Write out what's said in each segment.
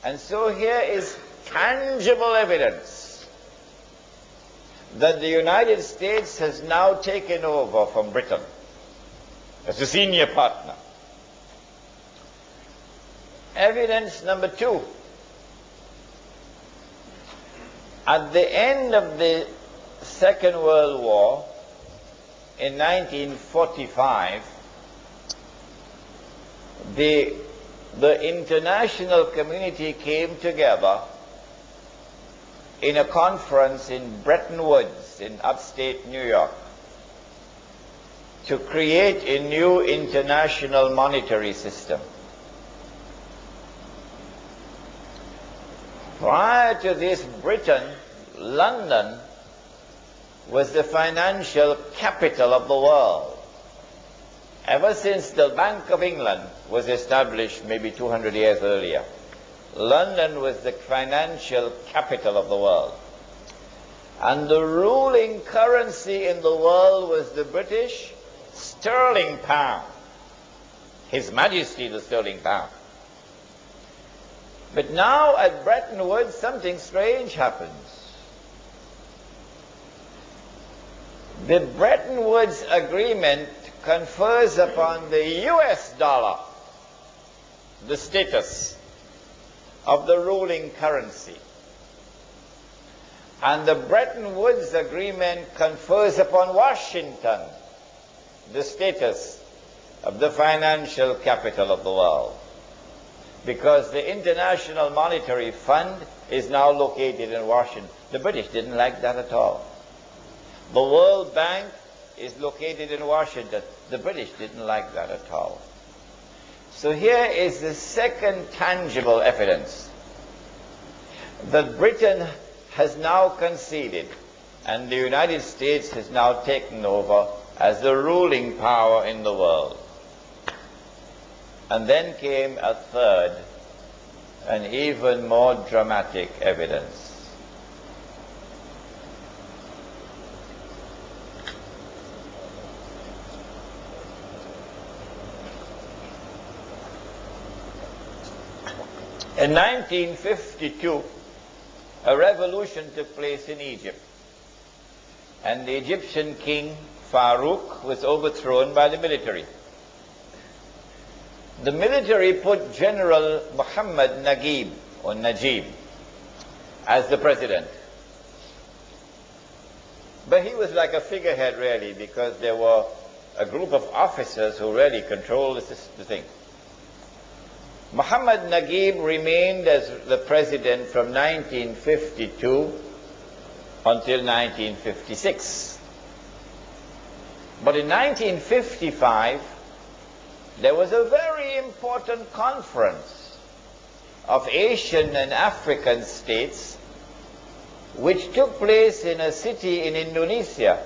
And so here is tangible evidence that the United States has now taken over from Britain as a senior partner. Evidence number two. At the end of the Second World War, in 1945, the international community came together in a conference in Bretton Woods in upstate New York to create a new international monetary system. Prior to this, Britain, London, was the financial capital of the world. Ever since the Bank of England was established maybe 200 years earlier, London was the financial capital of the world. And the ruling currency in the world was the British sterling pound. His Majesty the sterling pound. But now at Bretton Woods something strange happens. The Bretton Woods Agreement confers upon the US dollar the status of the ruling currency. And the Bretton Woods Agreement confers upon Washington the status of the financial capital of the world. Because the International Monetary Fund is now located in Washington. The British didn't like that at all. The World Bank is located in Washington. The British didn't like that at all. So here is the second tangible evidence that Britain has now conceded and the United States has now taken over as the ruling power in the world. And then came a third and even more dramatic evidence. In 1952, a revolution took place in Egypt, and the Egyptian king Farouk was overthrown by the military. The military put General Muhammad Naguib, or Najib, as the president. But he was like a figurehead, really, because there were a group of officers who really controlled the thing. Muhammad Naguib remained as the president from 1952 until 1956. But in 1955, there was a very important conference of Asian and African states which took place in a city in Indonesia.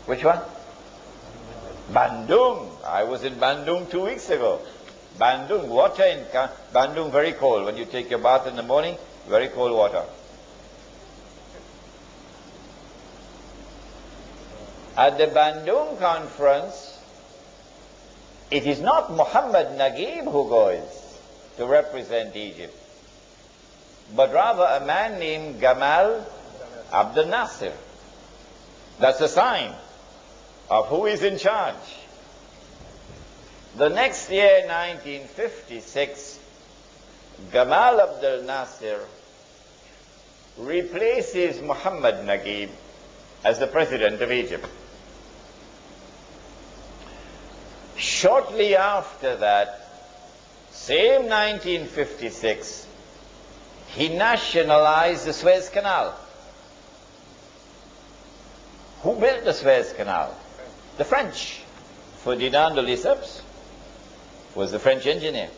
Which one? Bandung. I was in Bandung 2 weeks ago. Bandung, water in Bandung very cold. When you take your bath in the morning, very cold water. At the Bandung conference, it is not Muhammad Naguib who goes to represent Egypt, but rather a man named Gamal Abdel Nasser. That's a sign of who is in charge. The next year, 1956, Gamal Abdel Nasser replaces Muhammad Naguib as the president of Egypt. Shortly after that, same 1956, he nationalized the Suez Canal. Who built the Suez Canal? The French. Ferdinand de Lesseps was the French engineer.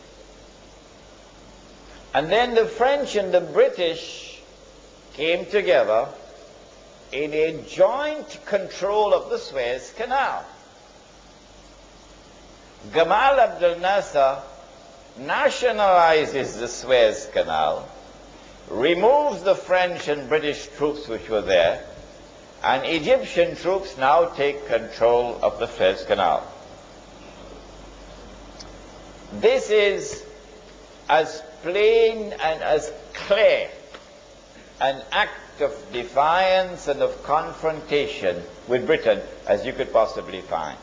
And then the French and the British came together in a joint control of the Suez Canal. Gamal Abdel Nasser nationalizes the Suez Canal, removes the French and British troops which were there, and Egyptian troops now take control of the Suez Canal. This is as plain and as clear an act of defiance and of confrontation with Britain as you could possibly find.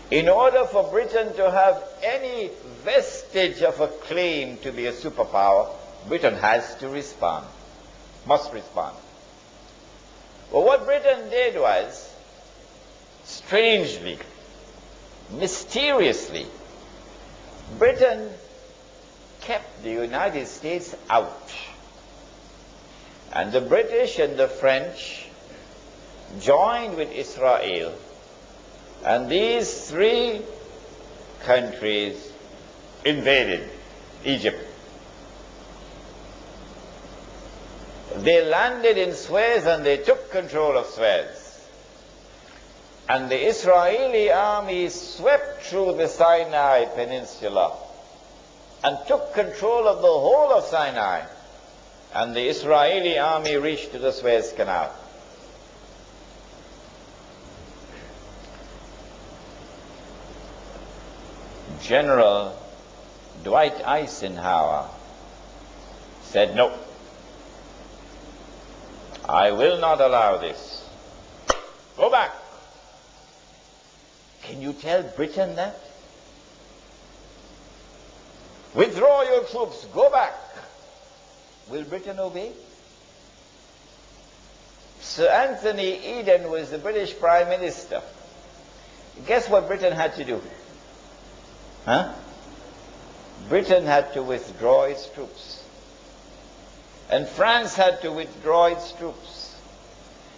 In order for Britain to have any vestige of a claim to be a superpower, Britain has to respond, must respond. Well, what Britain did was, strangely, mysteriously, Britain kept the United States out. And the British and the French joined with Israel. And these three countries invaded Egypt. They landed in Suez and they took control of Suez. And the Israeli army swept through the Sinai Peninsula and took control of the whole of Sinai. And the Israeli army reached to the Suez Canal. General Dwight Eisenhower said, "No, I will not allow this. Go back." Can you tell Britain that? Withdraw your troops, go back. Will Britain obey? Sir Anthony Eden was the British Prime Minister. Guess what Britain had to do? Britain had to withdraw its troops. And France had to withdraw its troops.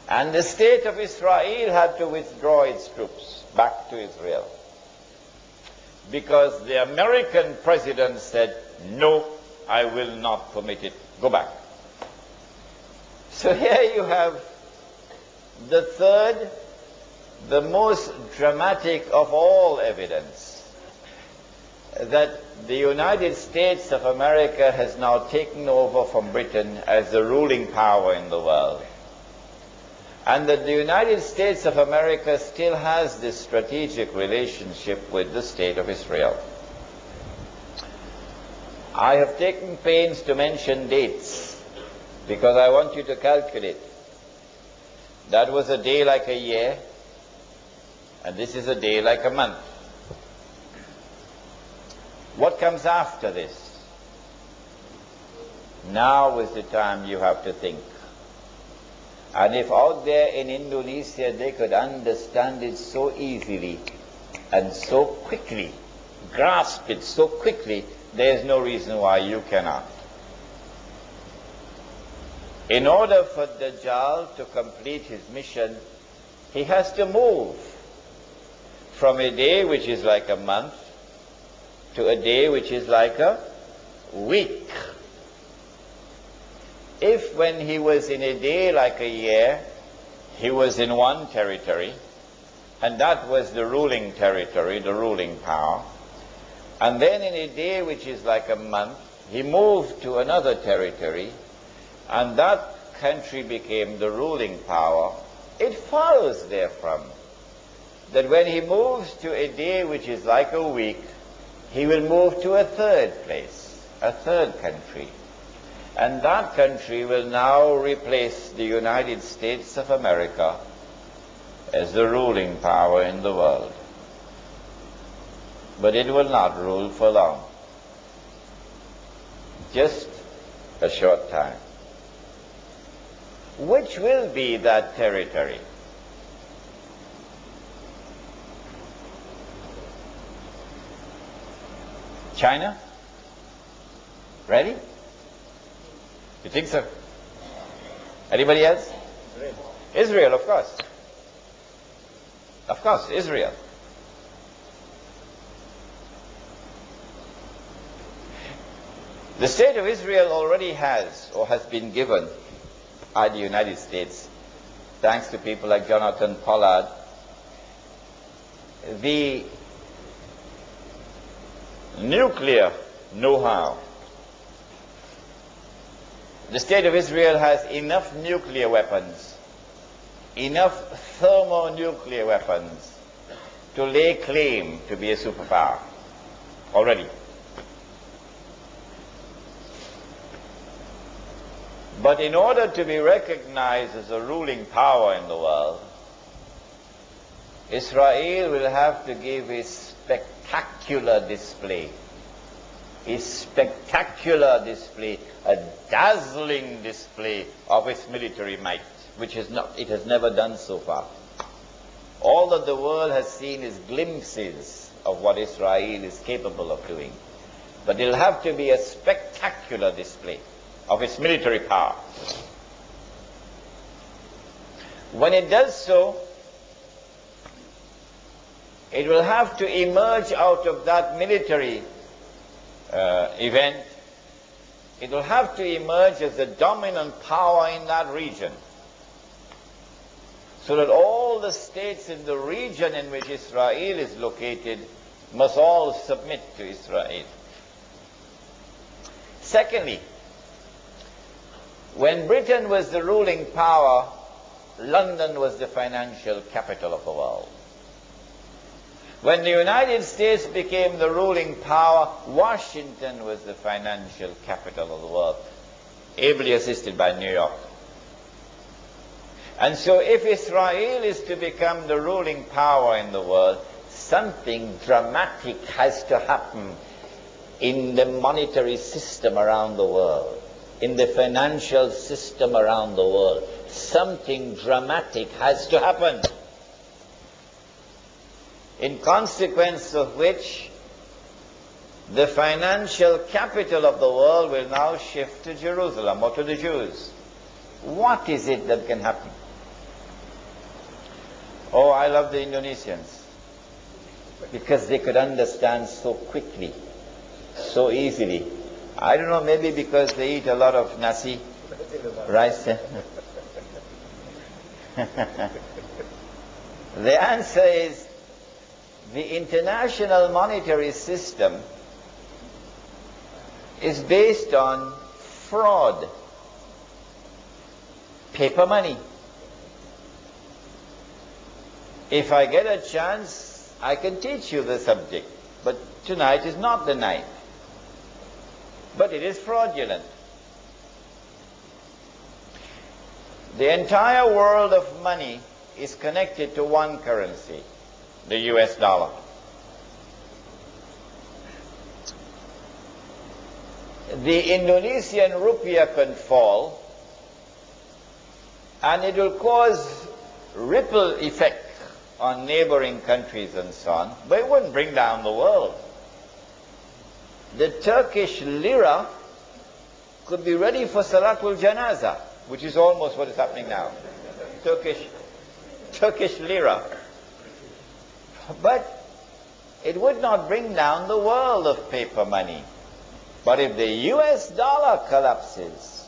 And the state of Israel had to withdraw its troops back to Israel. Because the American president said, "No, I will not permit it. Go back." So here you have the third, the most dramatic of all evidence that the United States of America has now taken over from Britain as the ruling power in the world. And that the United States of America still has this strategic relationship with the State of Israel. I have taken pains to mention dates because I want you to calculate. That was a day like a year, and this is a day like a month. What comes after this? Now is the time you have to think. And if out there in Indonesia they could understand it so easily and so quickly, grasp it so quickly, there is no reason why you cannot. In order for Dajjal to complete his mission, he has to move from a day which is like a month to a day which is like a week. If when he was in a day like a year, he was in one territory, and that was the ruling territory, the ruling power, and then in a day which is like a month, he moved to another territory, and that country became the ruling power, it follows therefrom that when he moves to a day which is like a week, he will move to a third place, a third country. And that country will now replace the United States of America as the ruling power in the world. But it will not rule for long. Just a short time. Which will be that territory? China? Ready? You think so? Anybody else? Israel, of course. Of course, Israel. The state of Israel already has, or has been given by the United States, thanks to people like Jonathan Pollard, the nuclear know-how. The State of Israel has enough nuclear weapons, enough thermonuclear weapons to lay claim to be a superpower already. But in order to be recognized as a ruling power in the world, Israel will have to give a spectacular display. A spectacular display, a dazzling display of its military might, which it has never done so far. All that the world has seen is glimpses of what Israel is capable of doing. But it'll have to be a spectacular display of its military power. When it does so, it will have to emerge out of that military event. It will have to emerge as the dominant power in that region, so that all the states in the region in which Israel is located must all submit to Israel. Secondly, when Britain was the ruling power, London was the financial capital of the world. When the United States became the ruling power, Washington was the financial capital of the world, ably assisted by New York. And so if Israel is to become the ruling power in the world, something dramatic has to happen in the monetary system around the world, in the financial system around the world. Something dramatic has to happen, in consequence of which the financial capital of the world will now shift to Jerusalem, or to the Jews. What is it that can happen? Oh, I love the Indonesians, because they could understand so quickly, so easily. I don't know, maybe because they eat a lot of nasi, rice. The answer is, the international monetary system is based on fraud, paper money. If I get a chance, I can teach you the subject, but tonight is not the night. But it is fraudulent. The entire world of money is connected to one currency, the US dollar. The Indonesian rupiah can fall, and it will cause ripple effect on neighboring countries and so on, but it wouldn't bring down the world. The Turkish lira could be ready for Salatul Janazah, which is almost what is happening now. Turkish lira. But it would not bring down the world of paper money. But if the US dollar collapses,